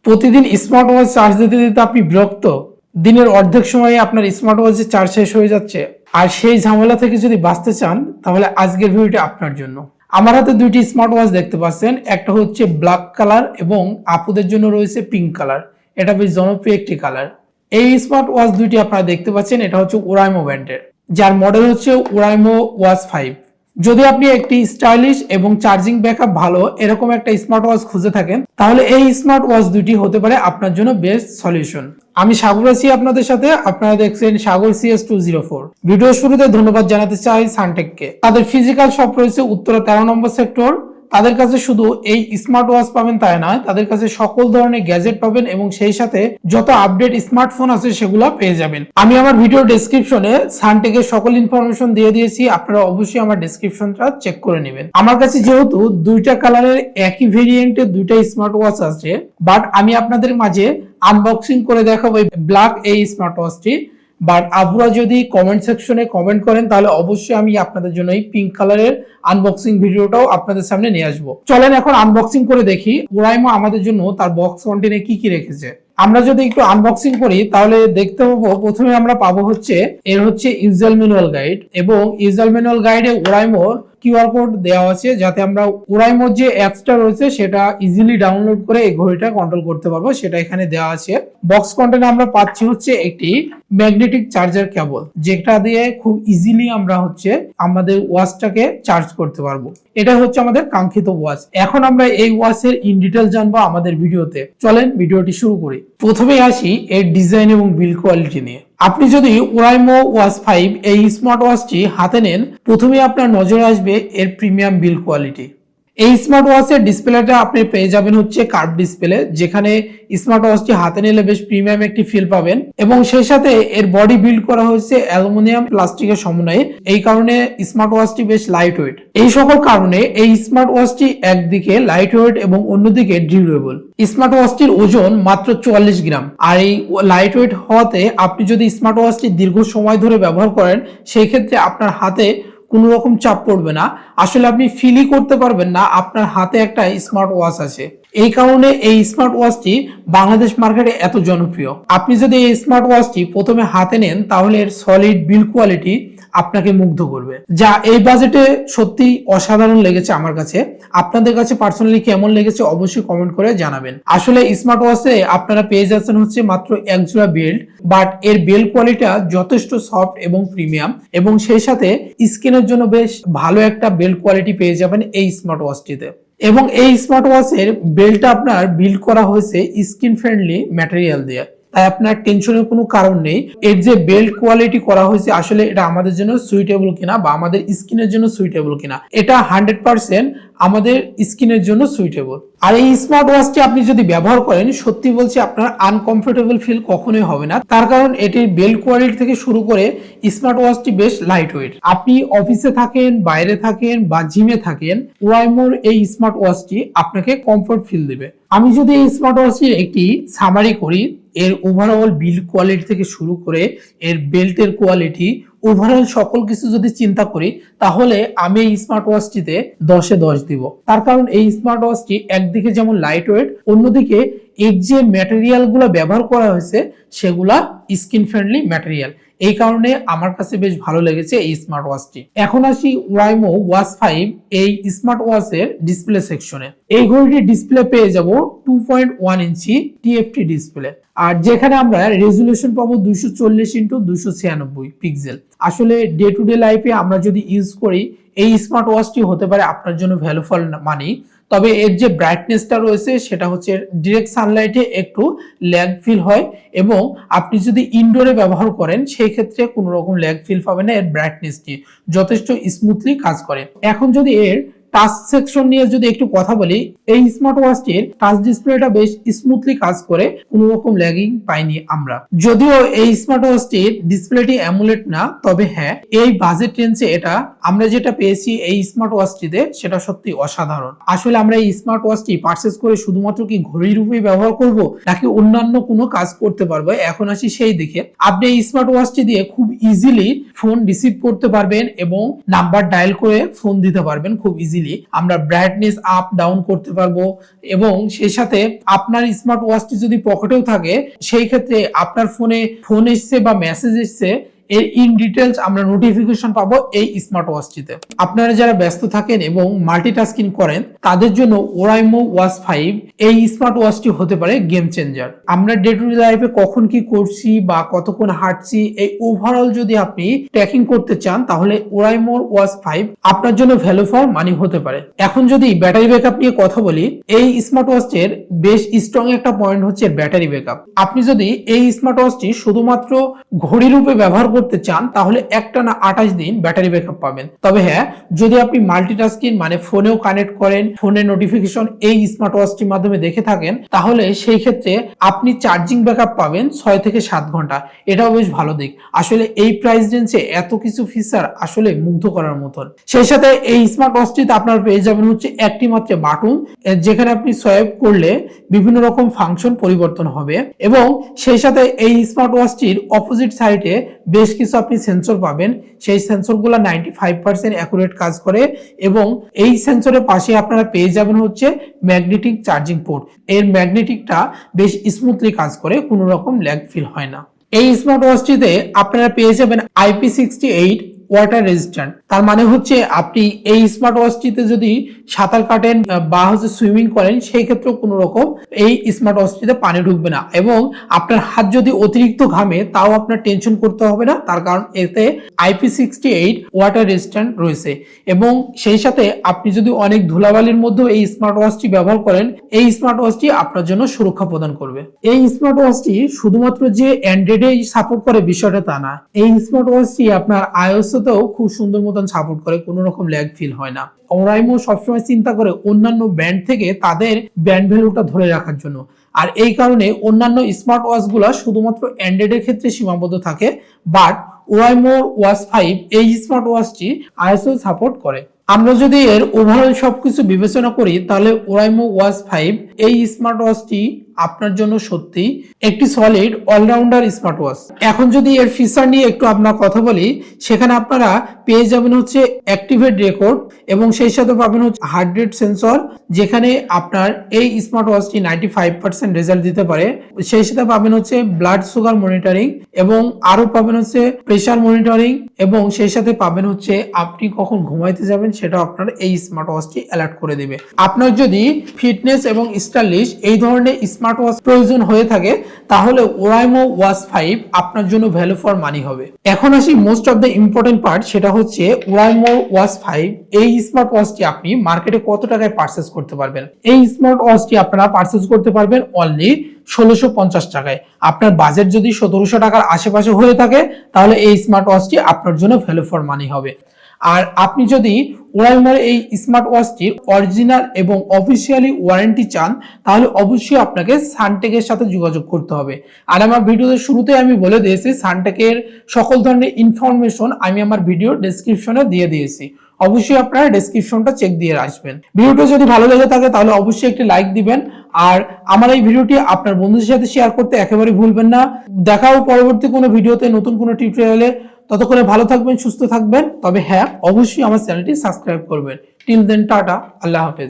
প্রতিদিন smart watch charge দিতে দিতে আপনি বিরক্ত, দিনের অর্ধেক সময়ে আপনার স্মার্ট ওয়াচে চার্জ শেষ হয়ে যাচ্ছে, আর সেই ঝামেলা থেকে যদি বাঁচতে চান তাহলে আজকের ভিডিওটি আপনার জন্য। আমার হাতে দুইটি স্মার্ট ওয়াচ দেখতে পাচ্ছেন, একটা হচ্ছে ব্ল্যাক কালার এবং আপুদের জন্য রয়েছে পিঙ্ক কালার। এটা বেশ জনপ্রিয় একটি কালার। এই স্মার্ট ওয়াচ দুইটি আপনারা দেখতে পাচ্ছেন, এটা হচ্ছে ওরাইমো ব্র্যান্ডের, যার মডেল হচ্ছে ওরাইমো ওয়াচ 5। যদি আপনি একটি স্টাইলিশ এবং চার্জিং ব্যাকআপ ভালো এরকম একটা স্মার্ট ওয়াচ খুঁজে থাকেন, তাহলে এই স্মার্ট ওয়াচ দুটি হতে পারে আপনার জন্য বেস্ট সলিউশন। আমি সাগর আছি আপনাদের সাথে, আপনারা দেখছেন সাগর CS204। ভিডিও শুরুতে ধন্যবাদ জানাতে চাই সানটেককে। তাদের ফিজিক্যাল শপ রয়েছে উত্তরা 13 নম্বর সেক্টর। তাদের কাছে শুধু এই স্মার্ট ওয়াচ পাবেন তাই নয়, তাদের কাছে সকল ধরনের গ্যাজেট পাবেন এবং সেই সাথে যত আপডেট স্মার্টফোন আছে সেগুলো পেয়ে যাবেন। আমি আমার ভিডিও ডেসক্রিপশনে সানটেকের সকল ইনফরমেশন দিয়ে দিয়েছি, আপনারা অবশ্যই আমার ডেসক্রিপশনটা চেক করে নেবেন। আমার কাছে যেহেতু দুইটা কালারের একই ভেরিয়েন্টের দুইটা স্মার্ট ওয়াচ আছে, বাট আমি আপনাদের মাঝে আনবক্সিং করে দেখাবো ব্ল্যাক এই স্মার্ট ওয়াচটি। বাট আপনারা যদি কমেন্ট সেকশনে কমেন্ট করেন তাহলে অবশ্যই আমি আপনাদের জন্য এই পিঙ্ক কালারের আনবক্সিং ভিডিওটাও আপনাদের সামনে নিয়ে আসবো। চলেন এখন আনবক্সিং করে দেখি ওরাইমো আমাদের জন্য তার বক্স কন্টেনে কি কি রেখেছে। আমরা যদি একটু আনবক্সিং করি তাহলে দেখতে পাবো, প্রথমে আমরা পাবো হচ্ছে এর হচ্ছে ইউজার ম্যানুয়াল গাইড, এবং ইউজার ম্যানুয়াল গাইডে ওরাইমোর কিউআর কোড দেওয়া আছে, যাতে আমরা ওরাইমোর যে অ্যাপসটা রয়েছে সেটা ইজিলি ডাউনলোড করে এই ঘড়িটা কন্ট্রোল করতে পারবো, সেটা এখানে দেওয়া আছে। বক্স কন্টেন্ট আমরা পাচ্ছি হচ্ছে একটি ম্যাগনেটিক চার্জার কেবল, যেটা দিয়ে খুব ইজিলি আমরা হচ্ছে আমাদের ওয়াচটাকে চার্জ করতে পারবো। এটা হচ্ছে আমাদের কাঙ্ক্ষিত ওয়াচ। এখন আমরা এই ওয়াচের ইন ডিটেল জানবো আমাদের ভিডিওতে। চলেন ভিডিওটি শুরু করি। প্রথমে আসি এর ডিজাইন এবং বিল্ড কোয়ালিটি নিয়ে। আপনি যদি ওরাইমো ওয়াচ 5 এই স্মার্ট ওয়াচটি হাতে নেন, প্রথমে আপনার নজরে আসবে এর প্রিমিয়াম বিল্ড কোয়ালিটি। এই স্মার্ট ওয়াচের ডিসপ্লেটা আপনি পেয়ে যাবেন হচ্ছে কার্ভ ডিসপ্লে, যেখানে স্মার্ট ওয়াচটি হাতে নিলে বেশ প্রিমিয়াম একটি ফিল পাবেন, এবং সেই সাথে এর বডি বিল্ড করা হয়েছে অ্যালুমিনিয়াম প্লাস্টিকের সমন্বয়ে। এই কারণে স্মার্ট ওয়াচটি বেশ লাইট ওয়েট। এই সকল কারণে এই স্মার্ট ওয়াচটি একদিকে লাইট ওয়েট এবং অন্যদিকে ডিউরেবল। স্মার্ট ওয়াচটির ওজন মাত্র 44 গ্রাম, আর এই লাইট ওয়েট হওয়াতে আপনি যদি স্মার্ট ওয়াচটি দীর্ঘ সময় ধরে ব্যবহার করেন, সেই ক্ষেত্রে আপনার হাতে কোনো রকম চাপ পড়বে না। আসলে আপনি ফিলই করতে পারবেন না আপনার হাতে একটা স্মার্ট ওয়াচ আছে। এই কারণে এই স্মার্ট ওয়াচটি বাংলাদেশ মার্কেটে এত জনপ্রিয়। আপনি যদি এই স্মার্ট ওয়াচটি প্রথমে হাতে নেন তাহলে এর সলিড বিল্ড কোয়ালিটি আপনাকে মুগ্ধ করবে, যা এই বাজেটে সত্যি অসাধারণ লেগেছে আমার কাছে। আপনাদের কাছে পার্সোনালি কেমন লেগেছে অবশ্যই কমেন্ট করে জানাবেন। আসলে স্মার্ট ওয়াচে আপনারা পেয়ে যাচ্ছেন হচ্ছে মাত্র এক জোড়া বেল্ট, বাট এর বেল্ট কোয়ালিটিটা যথেষ্ট সফট এবং প্রিমিয়াম, এবং সেই সাথে স্কিনের জন্য বেশ ভালো একটা বেল্ট কোয়ালিটি পেয়ে যাবেন এই স্মার্ট ওয়াচটিতে। এবং এই স্মার্ট ওয়াচের বেল্টটা আপনার বিল্ড করা হয়েছে স্কিন ফ্রেন্ডলি ম্যাটেরিয়াল দিয়ে, তাই আপনার টেনশনের কোনো কারণ নেই। এর যে বেল্ট কোয়ালিটি করা হয়েছে আসলে এটা আমাদের জন্য সুইটেবল কিনা বা আমাদের স্কিনের জন্য সুইটেবল কিনা, এটা 100% আমাদের স্কিনের জন্য সুইটেবল। আর এই স্মার্ট ওয়াচটি আপনি যদি ব্যবহার করেন, সত্যি বলছি আপনার আনকমফোর্টেবল ফিল কখনোই হবে না, তার কারণ এটির বেল্ট কোয়ালিটি থেকে শুরু করে স্মার্ট ওয়াচটি বেশ লাইট ওয়েট। আপনি অফিসে থাকেন, বাইরে থাকেন বা জিমে থাকেন, ওরাইমোর এই স্মার্ট ওয়াচটি আপনাকে কমফোর্ট ফিল দেবে। আমি যদি এই স্মার্ট ওয়াচটির একটি সামারি করি, এর ওভারঅল বিল্ড কোয়ালিটি থেকে শুরু করে এর বেল্টের কোয়ালিটি, ওভারঅল সকল কিছু যদি চিন্তা করি, তাহলে আমি এই স্মার্ট ওয়াচটিতে 10-এ 10 দিব। তার কারণ এই স্মার্ট ওয়াচটি একদিকে যেমন লাইট ওয়েট, অন্যদিকে এর যে ম্যাটেরিয়াল গুলো ব্যবহার করা হয়েছে সেগুলা স্কিন ফ্রেন্ডলি ম্যাটেরিয়াল। এই কারণে আমার কাছে বেশ ভালো লেগেছে এই স্মার্ট ওয়াচটি। এখন আসি ওরাইমো ওয়াচ 5 এই স্মার্ট ওয়াচের ডিসপ্লে সেকশনে। এই ঘড়িটির ডিসপ্লে পেয়ে যাব 2.1 ইঞ্চি TFT ডিসপ্লে, আর যেখানে আমরা রেজুলেশন পাবো 240x296 পিক্সেল। আসলে ডে টু ডে লাইফে আমরা যদি ইউজ করি, এই স্মার্ট ওয়াচটি হতে পারে আপনার জন্য ভ্যালুফুল মানি। তবে এর যে ব্রাইটনেসটা রয়েছে সেটা হচ্ছে ডিরেক্ট সানলাইটে একটু ল্যাগ ফিল হয়, এবং আপনি যদি ইনডোরে ব্যবহার করেন সেই ক্ষেত্রে কোনো রকম ল্যাগ ফিল পাবেন না। এর ব্রাইটনেসটি যথেষ্ট স্মুথলি কাজ করে। এখন যদি এর টাচ সেকশন নিয়ে যদি একটু কথা বলি, এই স্মার্ট ওয়াচটির টাচ ডিসপ্লেটা বেশ স্মুথলি কাজ করে, কোনো রকম ল্যাগিং পাইনি আমরা। যদিও এই স্মার্ট ওয়াচটির ডিসপ্লেটি অ্যামুলেট না, তবে হ্যাঁ এই বাজেট রেঞ্জে এটা আমরা যেটা পেয়েছি এই স্মার্ট ওয়াচটিতে সেটা সত্যি অসাধারণ। আসলে আমরা এই স্মার্ট ওয়াচটি পারচেজ করে শুধুমাত্র কি ঘড়ির রূপে ব্যবহার করব নাকি অন্যান্য কোনো কাজ করতে পারবো, এখন আসি সেই দিকে। আপনি এই স্মার্ট ওয়াচটি দিয়ে খুব ইজিলি ফোন রিসিভ করতে পারবেন এবং নাম্বার ডায়াল করে ফোন দিতে পারবেন খুব ইজিলি। ইজিলি আমরা ব্রাইটনেস আপ ডাউন করতে পারবো, এবং সেই সাথে আপনার স্মার্ট ওয়াচটি যদি পকেটেও থাকে সেই ক্ষেত্রে আপনার ফোন এসছে বা মেসেজ এসছে এর ইন ডিটেলস আমরা নোটিফিকেশন পাবো এই স্মার্ট ওয়াচটিতে। আপনারা যারা ব্যস্ত থাকেন এবং মাল্টিটাস্কিং করেন তাদের জন্য ওরাইমো ওয়াচ 5 এই স্মার্ট ওয়াচটি হতে পারে গেম চেঞ্জার। আমরা ডে টু ডে লাইফে কখন কি করছি বা কতক্ষণ হাঁটছি এই ওভারঅল যদি আপনি ট্র্যাকিং করতে চান তাহলে ওরাইমো ওয়াচ 5 আপনার জন্য ভ্যালু ফর মানি হতে পারে। এখন যদি ব্যাটারি ব্যাকআপ নিয়ে কথা বলি, এই স্মার্ট ওয়াচের বেশ স্ট্রং একটা পয়েন্ট হচ্ছে ব্যাটারি ব্যাকআপ। আপনি যদি এই স্মার্ট ওয়াচটি শুধুমাত্র ঘড়ি রূপে ব্যবহার করতে চান তাহলে একটানা 28 দিন ব্যাটারি ব্যাকআপ পাবেন। তবে হ্যাঁ, যদি আপনি মাল্টিটাস্কিং মানে ফোনেও কানেক্ট করেন, ফোনের নোটিফিকেশন এই স্মার্ট ওয়াচটির মাধ্যমে দেখে থাকেন, তাহলে সেই ক্ষেত্রে আপনি চার্জিং ব্যাকআপ পাবেন 6 থেকে 7 ঘন্টা। এটাও বেশ ভালো দিক। আসলে এই প্রাইস রেঞ্জে এত কিছু ফিচার আসলে মুগ্ধ করার মতন। সেই সাথে এই স্মার্ট ওয়াচটিতে আপনার পেয়ে যাবেন হচ্ছে একটি মাত্র বাটন, যেখানে আপনি সোয়াইপ করলে বিভিন্ন রকম ফাংশন পরিবর্তন হবে, এবং সেই সাথে এই স্মার্ট ওয়াচটির অপোজিট সাইডে বেশ কিছু আপনি সেন্সর পাবেন। সেই সেন্সরগুলো 95% অ্যাকুরেট কাজ করে, এবং এই সেন্সরের পাশে আপনারা পেয়ে যাবেন হচ্ছে ম্যাগনেটিক চার্জিং পোর্ট। এর ম্যাগনেটিকটা বেশ স্মুথলি কাজ করে, কোনো রকম ল্যাগ ফিল হয় না। এই স্মার্ট ওয়াচটিতে আপনারা পেয়ে যাবেন IP68 ওয়াটার রেজিস্ট্যান্ট। তার মানে হচ্ছে আপনি এই স্মার্ট ওয়াচটিতে যদি সাঁতার কাটেন বা হচ্ছে সুইমিং করেন সেই ক্ষেত্রেও কোনো রকম এই স্মার্ট ওয়াচটিতে পানি ঢুকবে না, এবং আপনার হাত যদি অতিরিক্ত ঘামে তাও আপনার টেনশন করতে হবে না, তার কারণ এতে IP68 ওয়াটার রেজিস্ট্যান্ট রয়েছে। এবং সেই সাথে আপনি যদি অনেক ধুলাবালির মধ্যে এই স্মার্ট ওয়াচটি ব্যবহার করেন, এই স্মার্ট ওয়াচটি আপনার জন্য সুরক্ষা প্রদান করবে। এই স্মার্ট ওয়াচটি শুধুমাত্র যে অ্যান্ড্রয়েডে সাপোর্ট করে বিষয়টা তা না, এই স্মার্ট ওয়াচটি আপনার iOS তেও খুব সুন্দর মতন সাপোর্ট করে, কোনো রকম ল্যাগ ফিল হয় না। ওরাইমো সবসময় চিন্তা করে অন্যান্য ব্র্যান্ড থেকে তাদের ব্র্যান্ড ভ্যালুটা ধরে রাখার জন্য, আর এই কারণে অন্যান্য স্মার্ট ওয়াচগুলো শুধুমাত্র অ্যান্ড্রয়েডের ক্ষেত্রে সীমাবদ্ধ থাকে, বাট ওরাইমো ওয়াচ 5 এই স্মার্ট ওয়াচটি iOS সাপোর্ট করে। আমরা যদি এর ওভারঅল সবকিছু বিবেচনা করি তাহলে ওরাইমো ওয়াচ 5 এই স্মার্ট ওয়াচটি আপনার জন্য সত্যি একটি সলিড অলরাউন্ডার স্মার্ট ওয়াচ। এখন যদি এর ফিচার নিয়ে একটু আমরা কথা বলি, সেখানে আপনারা পেয়ে যাবেন হচ্ছে অ্যাক্টিভেট রেকর্ড, এবং সেই সাথে পাবেন হচ্ছে হার্ট রেট সেন্সর, যেখানে আপনার এই স্মার্ট ওয়াচটি 95% রেজাল্ট দিতে পারে। সেই সাথে পাবেন হচ্ছে ব্লাড সুগার মনিটরিং, এবং আরো পাবেন হচ্ছে প্রেসার মনিটরিং, এবং সেই সাথে পাবেন হচ্ছে আপনি কখন ঘুমাইতে যাবেন সেটা আপনার এই স্মার্ট ওয়াচটি অ্যালার্ট করে দেবে। আপনার যদি ফিটনেস এবং স্টাইলিশ এই ধরনের স্মার্ট ওয়াচ প্রয়োজন হয়ে থাকে তাহলে ওরাইমো ওয়াচ 5 আপনার জন্য ভ্যালু ফর মানি হবে। এখন আসি most of the important part, সেটা হচ্ছে ওরাইমো ওয়াচ 5 এই স্মার্ট ওয়াচটি আপনি মার্কেটে কত টাকায় পারচেজ করতে পারবেন। এই স্মার্ট ওয়াচটি আপনারা পারচেজ করতে পারবেন অনলি 1650 টাকায়। আপনার বাজেট যদি 1700 টাকার আশেপাশে হয়ে থাকে তাহলে এই স্মার্ট ওয়াচটি আপনার জন্য ভ্যালু ফর মানি হবে। আর আপনি যদি ওরাইমোর এই স্মার্ট ওয়াচটির অরিজিনাল এবং অফিসিয়ালি ওয়ারেন্টি চান তাহলে অবশ্যই আপনাকে সানটেকের সাথে যোগাযোগ করতে হবে। আর আমার ভিডিওতে শুরুতে আমি বলে দিয়েছি সানটেকের সকল ধরনের ইনফরমেশন আমি আমার ভিডিও ডেসক্রিপশনে দিয়ে দিয়েছি, অবশ্যই আপনারা ডেসক্রিপশনটা চেক দিয়ে আসবেন। ভিডিওটা যদি ভালো লেগে থাকে তাহলে অবশ্যই একটি লাইক দিবেন, আর আমার এই ভিডিওটি আপনার বন্ধুদের সাথে শেয়ার করতে একেবারে ভুলবেন না। দেখা হবে পরবর্তী কোনো ভিডিওতে নতুন কোনো টিউটোরিয়ালে। ততক্ষণে ভালো থাকবেন, সুস্থ থাকবেন। তবে হ্যাঁ, অবশ্যই আমার চ্যানেলটি সাবস্ক্রাইব করবেন। টিল দেন টাটা, আল্লাহ হাফেজ।